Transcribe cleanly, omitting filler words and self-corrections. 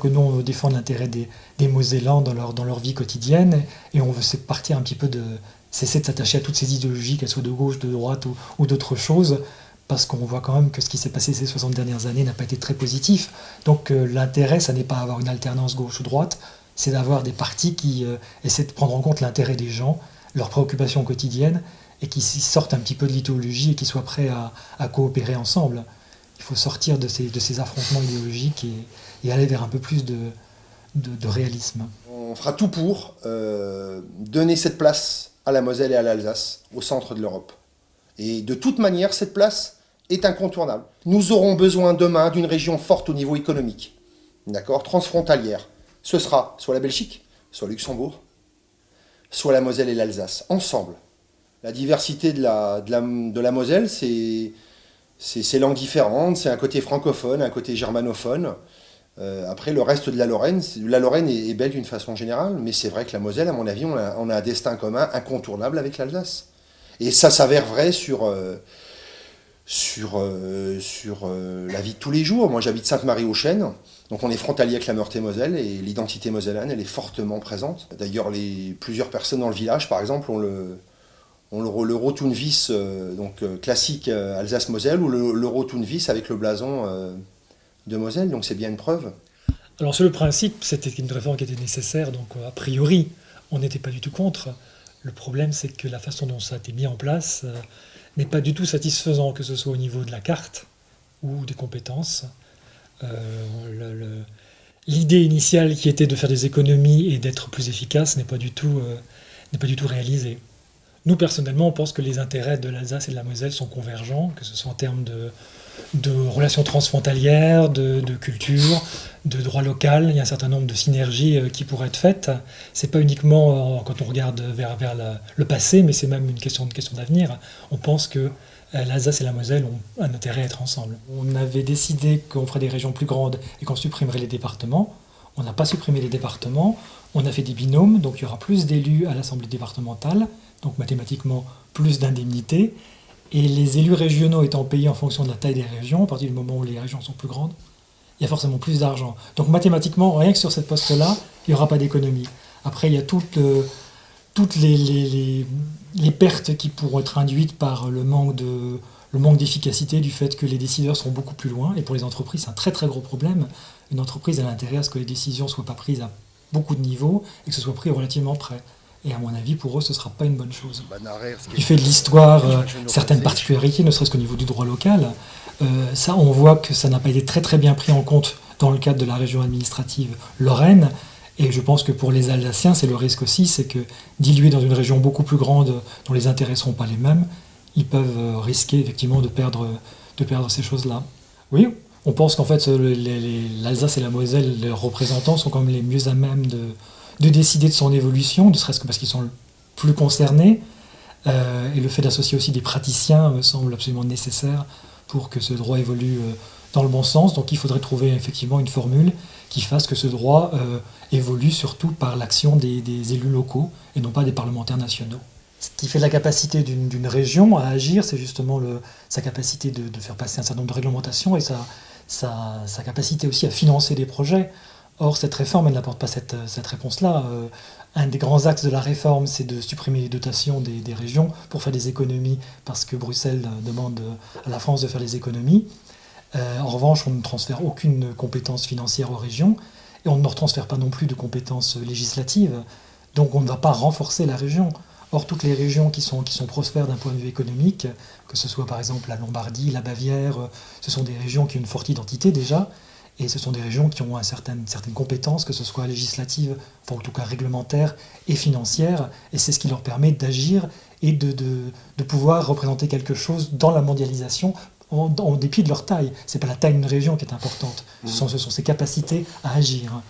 Que nous, on veut défendre l'intérêt des Mosellans dans leur vie quotidienne, et on veut partir un petit peu cesser de s'attacher à toutes ces idéologies, qu'elles soient de gauche, de droite ou d'autres choses, parce qu'on voit quand même que ce qui s'est passé ces 60 dernières années n'a pas été très positif. Donc l'intérêt, ça n'est pas avoir une alternance gauche ou droite, c'est d'avoir des partis qui essaient de prendre en compte l'intérêt des gens, leurs préoccupations quotidiennes, et qui sortent un petit peu de l'idéologie et qui soient prêts à coopérer ensemble. Il faut sortir de ces affrontements idéologiques et aller vers un peu plus de réalisme. On fera tout pour donner cette place à la Moselle et à l'Alsace, au centre de l'Europe. Et de toute manière, cette place est incontournable. Nous aurons besoin demain d'une région forte au niveau économique, d'accord, transfrontalière. Ce sera soit la Belgique, soit Luxembourg, soit la Moselle et l'Alsace, ensemble. La diversité de la Moselle, c'est langues différentes, c'est un côté francophone, un côté germanophone. Après, le reste de la Lorraine est belle d'une façon générale, mais c'est vrai que la Moselle, à mon avis, on a un destin commun incontournable avec l'Alsace. Et ça s'avère vrai sur la vie de tous les jours. Moi, j'habite Sainte-Marie-aux-Chênes, donc on est frontalier avec la Meurthe-et-Moselle, et l'identité mosellane, elle est fortement présente. D'ailleurs, plusieurs personnes dans le village, par exemple, ont le Rotundvis classique Alsace-Moselle, ou le Rotundvis avec le blason de Moselle, donc c'est bien une preuve. Alors sur le principe, c'était une réforme qui était nécessaire, donc a priori, on n'était pas du tout contre. Le problème, c'est que la façon dont ça a été mis en place n'est pas du tout satisfaisant, que ce soit au niveau de la carte ou des compétences. L'idée initiale qui était de faire des économies et d'être plus efficace n'est pas du tout réalisée. Nous, personnellement, on pense que les intérêts de l'Alsace et de la Moselle sont convergents, que ce soit en termes de relations transfrontalières, de culture, de droit local. Il y a un certain nombre de synergies qui pourraient être faites. C'est pas uniquement quand on regarde vers le passé, mais c'est même une question d'avenir. On pense que l'Alsace et la Moselle ont un intérêt à être ensemble. On avait décidé qu'on ferait des régions plus grandes et qu'on supprimerait les départements. On n'a pas supprimé les départements. On a fait des binômes, donc il y aura plus d'élus à l'Assemblée départementale, donc mathématiquement plus d'indemnités. Et les élus régionaux étant payés en fonction de la taille des régions, à partir du moment où les régions sont plus grandes, il y a forcément plus d'argent. Donc mathématiquement, rien que sur cette poste-là, il n'y aura pas d'économie. Après, il y a toutes les pertes qui pourront être induites par le manque d'efficacité, du fait que les décideurs sont beaucoup plus loin. Et pour les entreprises, c'est un très très gros problème. Une entreprise a l'intérêt à ce que les décisions ne soient pas prises à beaucoup de niveaux et que ce soit pris relativement près. Et à mon avis, pour eux, ce ne sera pas une bonne chose. Du fait de l'histoire, certaines particularités, ne serait-ce qu'au niveau du droit local, ça, on voit que ça n'a pas été très très bien pris en compte dans le cadre de la région administrative Lorraine. Et je pense que pour les Alsaciens, c'est le risque aussi, c'est que dilués dans une région beaucoup plus grande, dont les intérêts ne seront pas les mêmes, ils peuvent risquer effectivement de perdre ces choses-là. Oui, on pense qu'en fait, l'Alsace et la Moselle, leurs représentants sont quand même les mieux à même de décider de son évolution, ne serait-ce que parce qu'ils sont le plus concernés. Et le fait d'associer aussi des praticiens me semble absolument nécessaire pour que ce droit évolue dans le bon sens. Donc il faudrait trouver effectivement une formule qui fasse que ce droit évolue surtout par l'action des élus locaux et non pas des parlementaires nationaux. Ce qui fait la capacité d'une région à agir, c'est justement sa capacité de faire passer un certain nombre de réglementations et sa capacité aussi à financer des projets. Or, cette réforme, elle n'apporte pas cette réponse-là. Un des grands axes de la réforme, c'est de supprimer les dotations des régions pour faire des économies, parce que Bruxelles demande à la France de faire des économies. En revanche, on ne transfère aucune compétence financière aux régions, et on ne leur transfère pas non plus de compétences législatives. Donc on ne va pas renforcer la région. Or, toutes les régions qui sont prospères d'un point de vue économique, que ce soit par exemple la Lombardie, la Bavière, ce sont des régions qui ont une forte identité déjà, et ce sont des régions qui ont certaines compétences, que ce soit législatives, enfin en tout cas réglementaires et financières, et c'est ce qui leur permet d'agir et de pouvoir représenter quelque chose dans la mondialisation en dépit de leur taille. Ce n'est pas la taille d'une région qui est importante, ce sont ces capacités à agir.